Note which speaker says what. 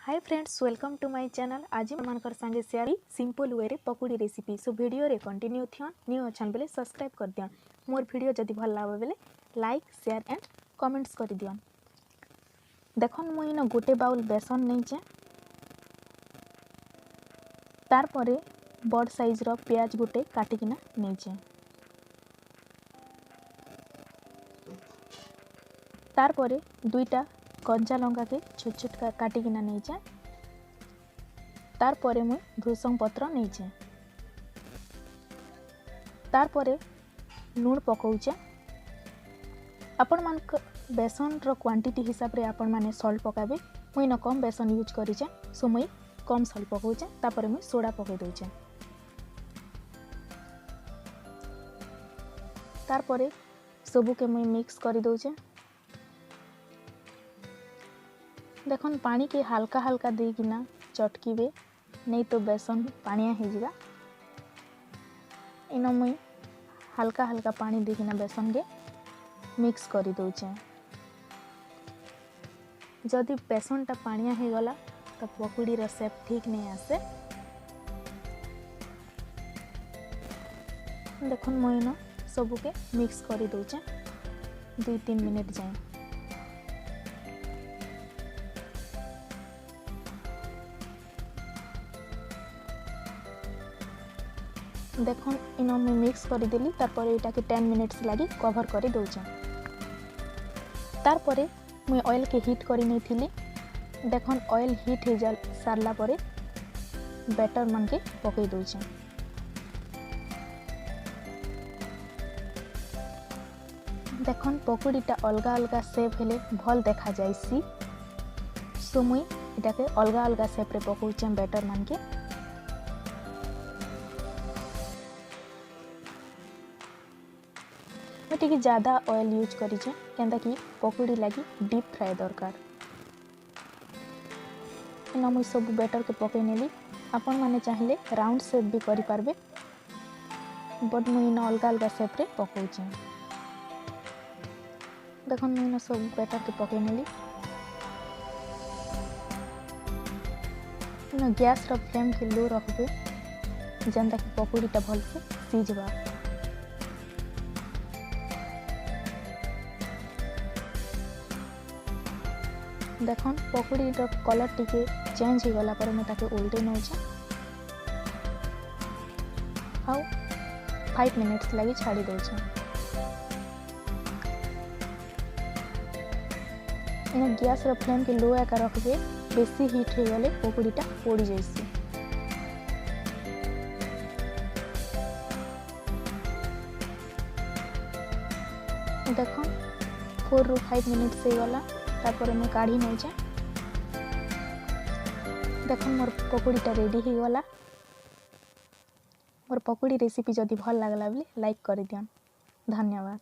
Speaker 1: Hi friends, welcome to my channel. आज मानकर संगे शेयर सिंपल वे रे पकोड़ी रेसिपी। सो वीडियो रे कंटिन्यू थियन न्यू अच्छन बेले सब्सक्राइब कर दियन। मोर वीडियो जदि भल लागे बेले लाइक शेयर एंड कमेंट्स कर दियन। देखन मुई न गोटे बाउल बेसन नैचे, तार परे बड़ साइज रो प्याज गोटे काटिकिना नैचे, तार परे दुईटा कंचा लंका के छोट छोट काटिकिना नैचे, तार परे मुई भृषंग पत्र नैचे, तार परे लूण पकाउचे। आपण मान बेसन रो क्वांटिटी हिसाब रे आपण माने सॉल्ट पकाबे। मुई न कम बेसन यूज करिचे, सो मुई कम सॉल्ट पकाउचे। तापर मुई सोडा पकाई दउचे। तार परे सबु के मुई मिक्स करि दउचे। देखन पानी के हल्का हल्का देकिना चटकीबे, नहीं तो बेसन पानिया हो जाएगा। इन मुई हल्का हल्का पानी देकिना बेसन के मिक्स करि दउचे। जदि बेसन टा पानिया हो गला तो पकोड़ी रो शेप ठीक नहीं आसे। देखन मुई न सबु के मिक्स करि दउचे 2-3 मिनट जाए। देखन इन मुई मिक्स कर देली। तारपर एटा के 10 मिनट्स लगी कवर कर दउचे। तारपर मुई ऑयल के हीट करी नहीं थिली। देखन ऑयल हीट हो जा सारला परे बैटर मन के पकई दउचे। देखन पकोड़ीटा अलगा अलगा शेप हेले भल देखा जाइसी। सो मुई एटा के अलगा अलगा शेप रे पकउचे बैटर मन के। टिके ज़्यादा ऑयल यूज करिचे केंदा कि पकोड़ी लगी डीप फ्राई दरकार। इन मुई सब बैटर के पकई नेली। आपण माने चाहिले राउंड शेप भी करि पारबे, बट मुई इन अलगा अलगा शेप रे पकउचे। देखन मुई इन सब बैटर के पकई नेली। इन गैस रो फ्लेम के लो रखबे जेंदा कि पकोड़ीटा भल से सीजबा। देखन पकोड़ी रो कलर टिके चेंज हो गला पर मैं ताके उल्टे नउचे आउ 5 मिनट्स लगी छाड़ी दउचे। इन गैस रो फ्लेम के लो एका रखबे, बेसी हीट हो गले पकोड़ीटा पोड़ी जाइसी। देखन 4-5 मिनट्स हो गला। तापर मैं काढ़ी नौचे। देखन मोर पकोड़ीटा रेडी हो गला। मोर पकोड़ी रेसिपी जदि भल लागला बेले लाइक कर दियन। धन्यवाद।